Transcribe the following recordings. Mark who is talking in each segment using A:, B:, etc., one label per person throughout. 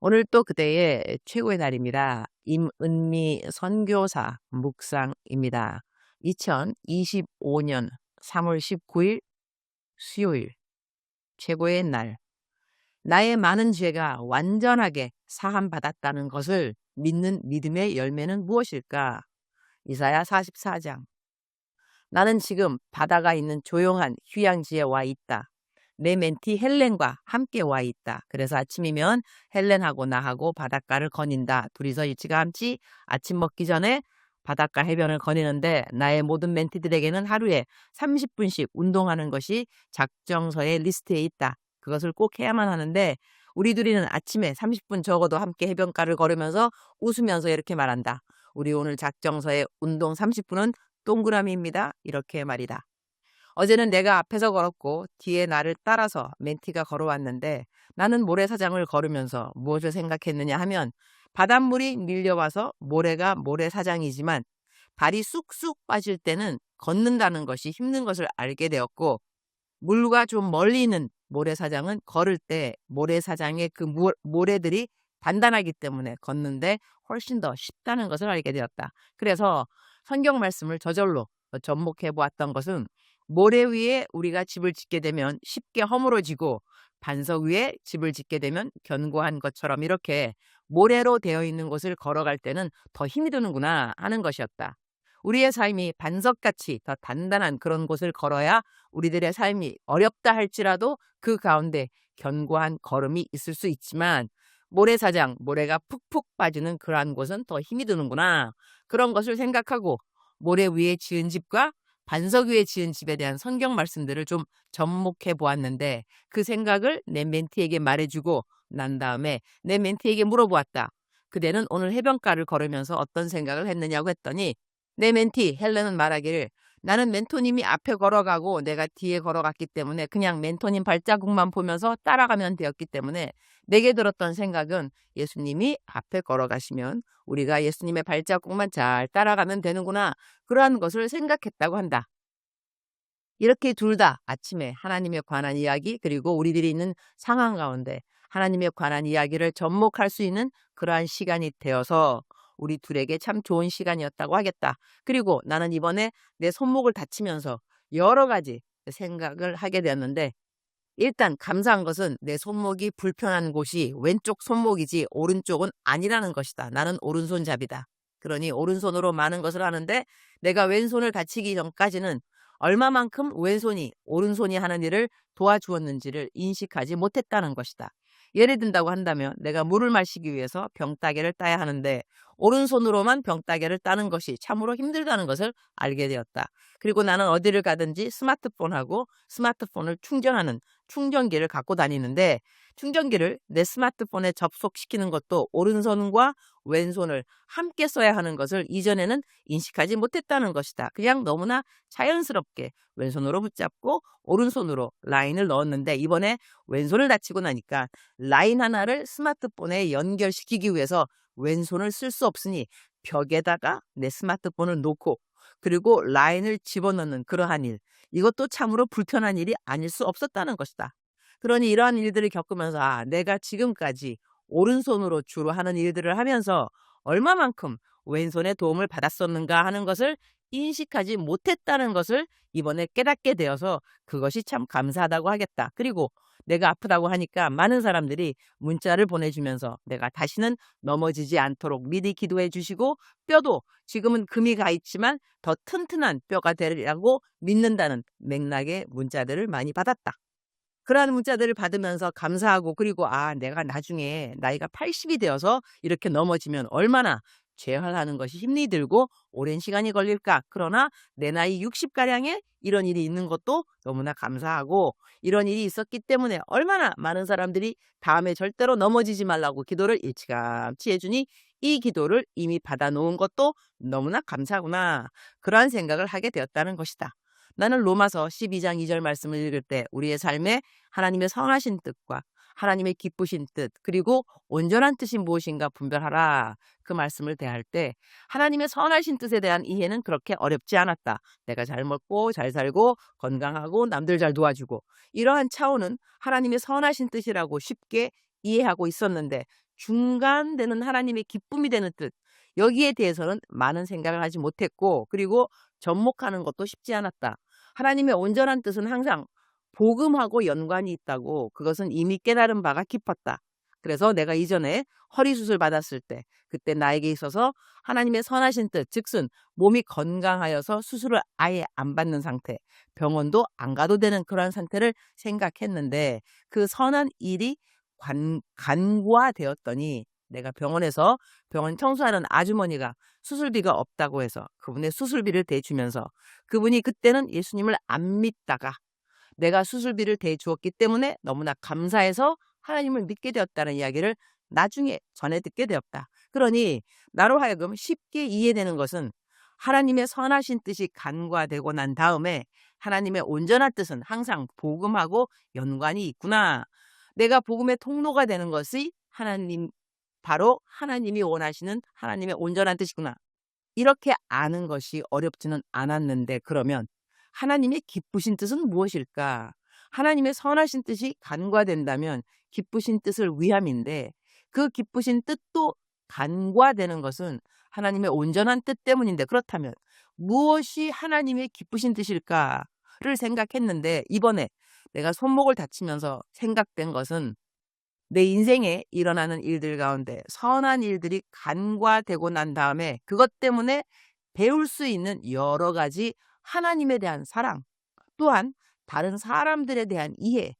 A: 오늘 또 그대의 최고의 날입니다. 임은미 선교사 묵상입니다. 2025년 3월 19일 수요일 최고의 날. 나의 많은 죄가 완전하게 사함받았다는 것을 믿는 믿음의 열매는 무엇일까? 이사야 44장. 나는 지금 바다가 있는 조용한 휴양지에 와 있다. 내 멘티 헬렌과 함께 와 있다. 그래서 아침이면 헬렌하고 나하고 바닷가를 거닌다. 둘이서 일찌감치 아침 먹기 전에 바닷가 해변을 거니는데 나의 모든 멘티들에게는 하루에 30분씩 운동하는 것이 작정서의 리스트에 있다. 그것을 꼭 해야만 하는데 우리 둘이는 아침에 30분 적어도 함께 해변가를 걸으면서 웃으면서 이렇게 말한다. 우리 오늘 작정서의 운동 30분은 동그라미입니다. 이렇게 말이다. 어제는 내가 앞에서 걸었고 뒤에 나를 따라서 멘티가 걸어왔는데 나는 모래사장을 걸으면서 무엇을 생각했느냐 하면 바닷물이 밀려와서 모래가 모래사장이지만 발이 쑥쑥 빠질 때는 걷는다는 것이 힘든 것을 알게 되었고 물과 좀 멀리 있는 모래사장은 걸을 때 모래사장의 그 모래들이 단단하기 때문에 걷는데 훨씬 더 쉽다는 것을 알게 되었다. 그래서 성경 말씀을 저절로 접목해 보았던 것은 모래 위에 우리가 집을 짓게 되면 쉽게 허물어지고 반석 위에 집을 짓게 되면 견고한 것처럼 이렇게 모래로 되어 있는 곳을 걸어갈 때는 더 힘이 드는구나 하는 것이었다. 우리의 삶이 반석같이 더 단단한 그런 곳을 걸어야 우리들의 삶이 어렵다 할지라도 그 가운데 견고한 걸음이 있을 수 있지만 모래사장, 모래가 푹푹 빠지는 그러한 곳은 더 힘이 드는구나. 그런 것을 생각하고 모래 위에 지은 집과 반석 위에 지은 집에 대한 성경 말씀들을 좀 접목해 보았는데 그 생각을 내 멘티에게 말해주고 난 다음에 내 멘티에게 물어보았다. 그대는 오늘 해변가를 걸으면서 어떤 생각을 했느냐고 했더니 내 멘티 헬렌은 말하기를 나는 멘토님이 앞에 걸어가고 내가 뒤에 걸어갔기 때문에 그냥 멘토님 발자국만 보면서 따라가면 되었기 때문에 내게 들었던 생각은 예수님이 앞에 걸어가시면 우리가 예수님의 발자국만 잘 따라가면 되는구나. 그러한 것을 생각했다고 한다. 이렇게 둘 다 아침에 하나님에 관한 이야기 그리고 우리들이 있는 상황 가운데 하나님에 관한 이야기를 접목할 수 있는 그러한 시간이 되어서 우리 둘에게 참 좋은 시간이었다고 하겠다. 그리고 나는 이번에 내 손목을 다치면서 여러 가지 생각을 하게 되었는데 일단 감사한 것은 내 손목이 불편한 곳이 왼쪽 손목이지 오른쪽은 아니라는 것이다. 나는 오른손잡이다. 그러니 오른손으로 많은 것을 하는데 내가 왼손을 다치기 전까지는 얼마만큼 왼손이 오른손이 하는 일을 도와주었는지를 인식하지 못했다는 것이다. 예를 든다고 한다면 내가 물을 마시기 위해서 병따개를 따야 하는데 오른손으로만 병따개를 따는 것이 참으로 힘들다는 것을 알게 되었다. 그리고 나는 어디를 가든지 스마트폰하고 스마트폰을 충전하는 충전기를 갖고 다니는데 충전기를 내 스마트폰에 접속시키는 것도 오른손과 왼손을 함께 써야 하는 것을 이전에는 인식하지 못했다는 것이다. 그냥 너무나 자연스럽게 왼손으로 붙잡고 오른손으로 라인을 넣었는데 이번에 왼손을 다치고 나니까 라인 하나를 스마트폰에 연결시키기 위해서 왼손을 쓸 수 없으니 벽에다가 내 스마트폰을 놓고 그리고 라인을 집어넣는 그러한 일. 이것도 참으로 불편한 일이 아닐 수 없었다는 것이다. 그러니 이러한 일들을 겪으면서 내가 지금까지 오른손으로 주로 하는 일들을 하면서 얼마만큼 왼손의 도움을 받았었는가 하는 것을 인식하지 못했다는 것을 이번에 깨닫게 되어서 그것이 참 감사하다고 하겠다. 그리고 내가 아프다고 하니까 많은 사람들이 문자를 보내주면서 내가 다시는 넘어지지 않도록 미리 기도해 주시고 뼈도 지금은 금이 가 있지만 더 튼튼한 뼈가 되리라고 믿는다는 맥락의 문자들을 많이 받았다. 그러한 문자들을 받으면서 감사하고 그리고 내가 나중에 나이가 80이 되어서 이렇게 넘어지면 얼마나 재활하는 것이 힘이 들고 오랜 시간이 걸릴까. 그러나 내 나이 60가량에 이런 일이 있는 것도 너무나 감사하고 이런 일이 있었기 때문에 얼마나 많은 사람들이 다음에 절대로 넘어지지 말라고 기도를 일찌감치 해주니 이 기도를 이미 받아놓은 것도 너무나 감사구나. 그러한 생각을 하게 되었다는 것이다. 나는 로마서 12장 2절 말씀을 읽을 때 우리의 삶에 하나님의 선하신 뜻과 하나님의 기쁘신 뜻 그리고 온전한 뜻이 무엇인가 분별하라. 그 말씀을 대할 때 하나님의 선하신 뜻에 대한 이해는 그렇게 어렵지 않았다. 내가 잘 먹고 잘 살고 건강하고 남들 잘 도와주고 이러한 차원은 하나님의 선하신 뜻이라고 쉽게 이해하고 있었는데 중간되는 하나님의 기쁨이 되는 뜻, 여기에 대해서는 많은 생각을 하지 못했고, 그리고 접목하는 것도 쉽지 않았다. 하나님의 온전한 뜻은 항상 복음하고 연관이 있다고, 그것은 이미 깨달은 바가 깊었다. 그래서 내가 이전에 허리 수술 받았을 때, 그때 나에게 있어서 하나님의 선하신 뜻, 즉슨 몸이 건강하여서 수술을 아예 안 받는 상태, 병원도 안 가도 되는 그러한 상태를 생각했는데, 그 선한 일이 간과되었더니, 내가 병원에서 병원 청소하는 아주머니가 수술비가 없다고 해서 그분의 수술비를 대주면서, 그분이 그때는 예수님을 안 믿다가 내가 수술비를 대주었기 때문에 너무나 감사해서 하나님을 믿게 되었다는 이야기를 나중에 전해 듣게 되었다. 그러니 나로 하여금 쉽게 이해되는 것은, 하나님의 선하신 뜻이 간과되고 난 다음에 하나님의 온전한 뜻은 항상 복음하고 연관이 있구나. 내가 복음의 통로가 되는 것이 바로 하나님이 원하시는 하나님의 온전한 뜻이구나. 이렇게 아는 것이 어렵지는 않았는데, 그러면 하나님의 기쁘신 뜻은 무엇일까? 하나님의 선하신 뜻이 간과된다면 기쁘신 뜻을 위함인데, 그 기쁘신 뜻도 간과되는 것은 하나님의 온전한 뜻 때문인데, 그렇다면 무엇이 하나님의 기쁘신 뜻일까를 생각했는데, 이번에 내가 손목을 다치면서 생각된 것은, 내 인생에 일어나는 일들 가운데 선한 일들이 간과되고 난 다음에 그것 때문에 배울 수 있는 여러 가지 하나님에 대한 사랑, 또한 다른 사람들에 대한 이해,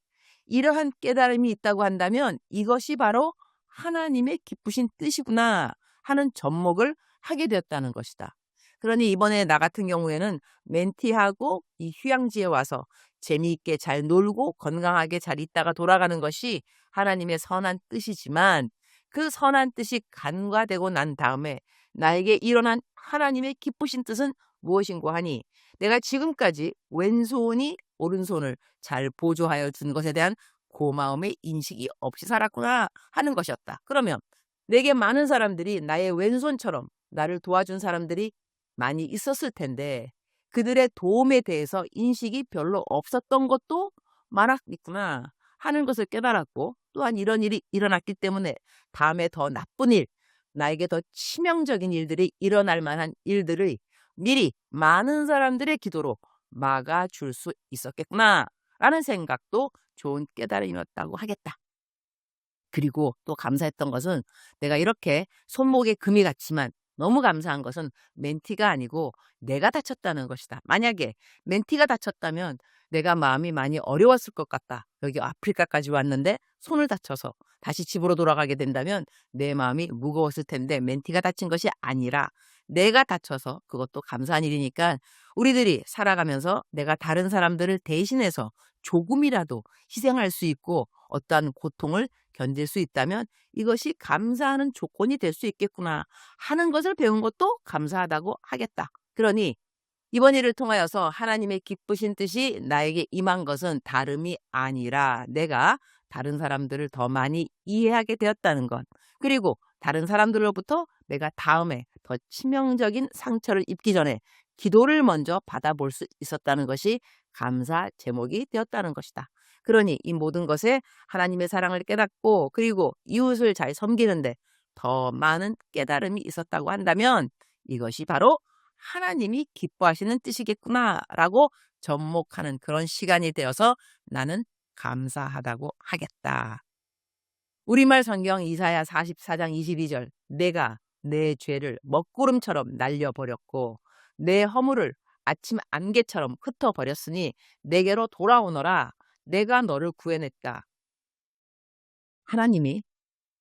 A: 이러한 깨달음이 있다고 한다면 이것이 바로 하나님의 기쁘신 뜻이구나 하는 접목을 하게 되었다는 것이다. 그러니 이번에 나 같은 경우에는 멘티하고 이 휴양지에 와서 재미있게 잘 놀고 건강하게 잘 있다가 돌아가는 것이 하나님의 선한 뜻이지만, 그 선한 뜻이 간과되고 난 다음에 나에게 일어난 하나님의 기쁘신 뜻은 무엇인고 하니, 내가 지금까지 왼손이 오른손을 잘 보조하여 준 것에 대한 고마움의 인식이 없이 살았구나 하는 것이었다. 그러면 내게 많은 사람들이, 나의 왼손처럼 나를 도와준 사람들이 많이 있었을 텐데, 그들의 도움에 대해서 인식이 별로 없었던 것도 많았겠구나 하는 것을 깨달았고, 또한 이런 일이 일어났기 때문에 다음에 더 나쁜 일, 나에게 더 치명적인 일들이 일어날 만한 일들을 미리 많은 사람들의 기도로 막아줄 수 있었겠구나 라는 생각도 좋은 깨달음이었다고 하겠다. 그리고 또 감사했던 것은, 내가 이렇게 손목에 금이 갔지만 너무 감사한 것은 멘티가 아니고 내가 다쳤다는 것이다. 만약에 멘티가 다쳤다면 내가 마음이 많이 어려웠을 것 같다. 여기 아프리카까지 왔는데 손을 다쳐서 다시 집으로 돌아가게 된다면 내 마음이 무거웠을 텐데, 멘티가 다친 것이 아니라 내가 다쳐서, 그것도 감사한 일이니까 우리들이 살아가면서 내가 다른 사람들을 대신해서 조금이라도 희생할 수 있고 어떠한 고통을 견딜 수 있다면 이것이 감사하는 조건이 될 수 있겠구나 하는 것을 배운 것도 감사하다고 하겠다. 그러니 이번 일을 통하여서 하나님의 기쁘신 뜻이 나에게 임한 것은 다름이 아니라, 내가 다른 사람들을 더 많이 이해하게 되었다는 것, 그리고 다른 사람들로부터 내가 다음에 더 치명적인 상처를 입기 전에 기도를 먼저 받아볼 수 있었다는 것이 감사 제목이 되었다는 것이다. 그러니 이 모든 것에 하나님의 사랑을 깨닫고, 그리고 이웃을 잘 섬기는데 더 많은 깨달음이 있었다고 한다면 이것이 바로 하나님이 기뻐하시는 뜻이겠구나라고 접목하는 그런 시간이 되어서 나는 감사하다고 하겠다. 우리말 성경 이사야 44장 22절, 내가 내 죄를 먹구름처럼 날려버렸고 내 허물을 아침 안개처럼 흩어버렸으니 내게로 돌아오너라. 내가 너를 구해냈다. 하나님이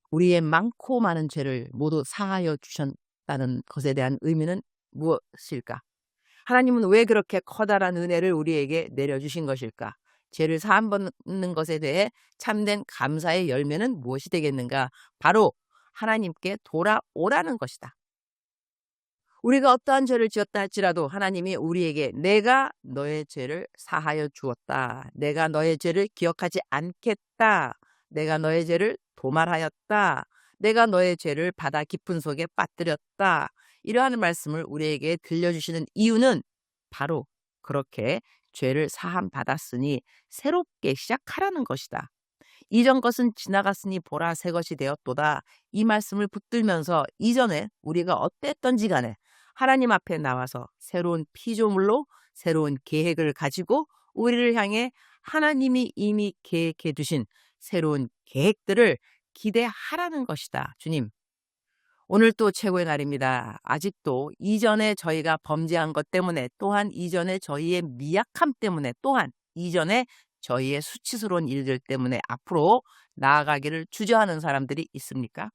A: 우리의 많고 많은 죄를 모두 사하여 주셨다는 것에 대한 의미는 무엇일까? 하나님은 왜 그렇게 커다란 은혜를 우리에게 내려주신 것일까? 죄를 사함 받는 것에 대해 참된 감사의 열매는 무엇이 되겠는가? 바로 하나님께 돌아오라는 것이다. 우리가 어떠한 죄를 지었다 할지라도 하나님이 우리에게 내가 너의 죄를 사하여 주었다. 내가 너의 죄를 기억하지 않겠다. 내가 너의 죄를 도말하였다. 내가 너의 죄를 바다 깊은 속에 빠뜨렸다. 이러한 말씀을 우리에게 들려주시는 이유는 바로 그렇게 죄를 사함 받았으니 새롭게 시작하라는 것이다. 이전 것은 지나갔으니 보라 새 것이 되었도다. 이 말씀을 붙들면서 이전에 우리가 어땠던지 간에 하나님 앞에 나와서 새로운 피조물로 새로운 계획을 가지고 우리를 향해 하나님이 이미 계획해 두신 새로운 계획들을 기대하라는 것이다. 주님, 오늘 또 최고의 날입니다. 아직도 이전에 저희가 범죄한 것 때문에, 또한 이전에 저희의 미약함 때문에, 또한 이전에 저희의 수치스러운 일들 때문에 앞으로 나아가기를 주저하는 사람들이 있습니까?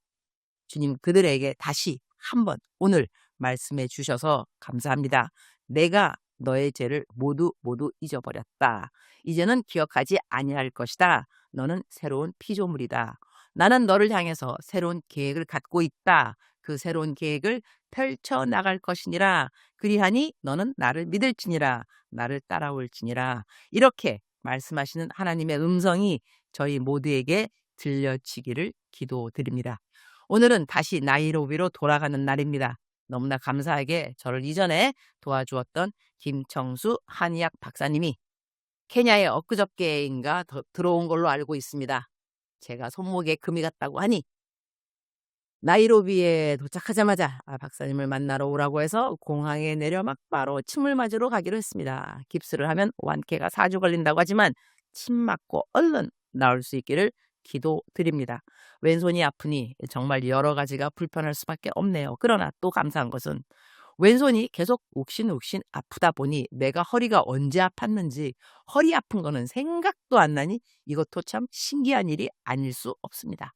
A: 주님, 그들에게 다시 한번 오늘 말씀해 주셔서 감사합니다. 내가 너의 죄를 모두 잊어버렸다. 이제는 기억하지 아니할 것이다. 너는 새로운 피조물이다. 나는 너를 향해서 새로운 계획을 갖고 있다. 그 새로운 계획을 펼쳐나갈 것이니라. 그리하니 너는 나를 믿을지니라. 나를 따라올지니라. 이렇게 말씀하시는 하나님의 음성이 저희 모두에게 들려지기를 기도드립니다. 오늘은 다시 나이로비로 돌아가는 날입니다. 너무나 감사하게 저를 이전에 도와주었던 김청수 한의학 박사님이 케냐에 엊그저께인가 들어온 걸로 알고 있습니다. 제가 손목에 금이 갔다고 하니 나이로비에 도착하자마자 박사님을 만나러 오라고 해서 공항에 내려 막 바로 침을 맞으러 가기로 했습니다. 깁스를 하면 완쾌가 4주 걸린다고 하지만 침 맞고 얼른 나올 수 있기를 기도드립니다. 왼손이 아프니 정말 여러 가지가 불편할 수밖에 없네요. 그러나 또 감사한 것은 왼손이 계속 욱신욱신 아프다 보니 내가 허리가 언제 아팠는지, 허리 아픈 거는 생각도 안 나니 이것도 참 신기한 일이 아닐 수 없습니다.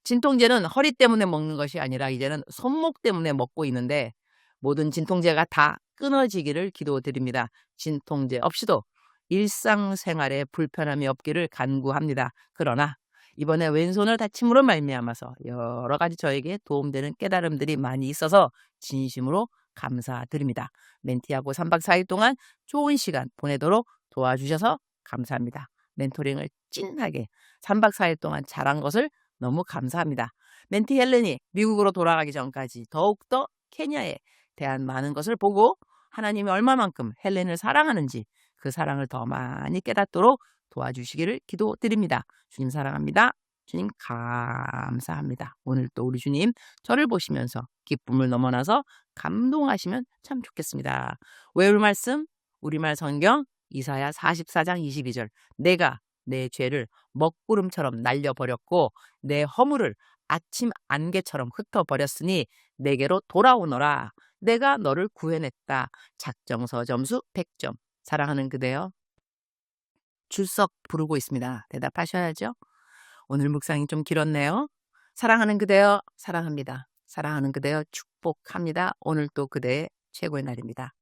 A: 진통제는 허리 때문에 먹는 것이 아니라 이제는 손목 때문에 먹고 있는데 모든 진통제가 다 끊어지기를 기도드립니다. 진통제 없이도 일상생활에 불편함이 없기를 간구합니다. 그러나 이번에 왼손을 다침으로 말미암아서 여러 가지 저에게 도움되는 깨달음들이 많이 있어서 진심으로 감사드립니다. 멘티하고 3박 4일 동안 좋은 시간 보내도록 도와주셔서 감사합니다. 멘토링을 찐하게 3박 4일 동안 잘한 것을 너무 감사합니다. 멘티 헬렌이 미국으로 돌아가기 전까지 더욱더 케냐에 대한 많은 것을 보고 하나님이 얼마만큼 헬렌을 사랑하는지 그 사랑을 더 많이 깨닫도록 도와주시기를 기도드립니다. 주님 사랑합니다. 주님 감사합니다. 오늘 또 우리 주님 저를 보시면서 기쁨을 넘어나서 감동하시면 참 좋겠습니다. 외울 말씀 우리말 성경 이사야 44장 22절 내가 내 죄를 먹구름처럼 날려버렸고 내 허물을 아침 안개처럼 흩어버렸으니 내게로 돌아오너라. 내가 너를 구해냈다. 작정서 점수 100점. 사랑하는 그대여 출석 부르고 있습니다. 대답하셔야죠. 오늘 묵상이 좀 길었네요. 사랑하는 그대여 사랑합니다. 사랑하는 그대여 축복합니다. 오늘 또 그대의 최고의 날입니다.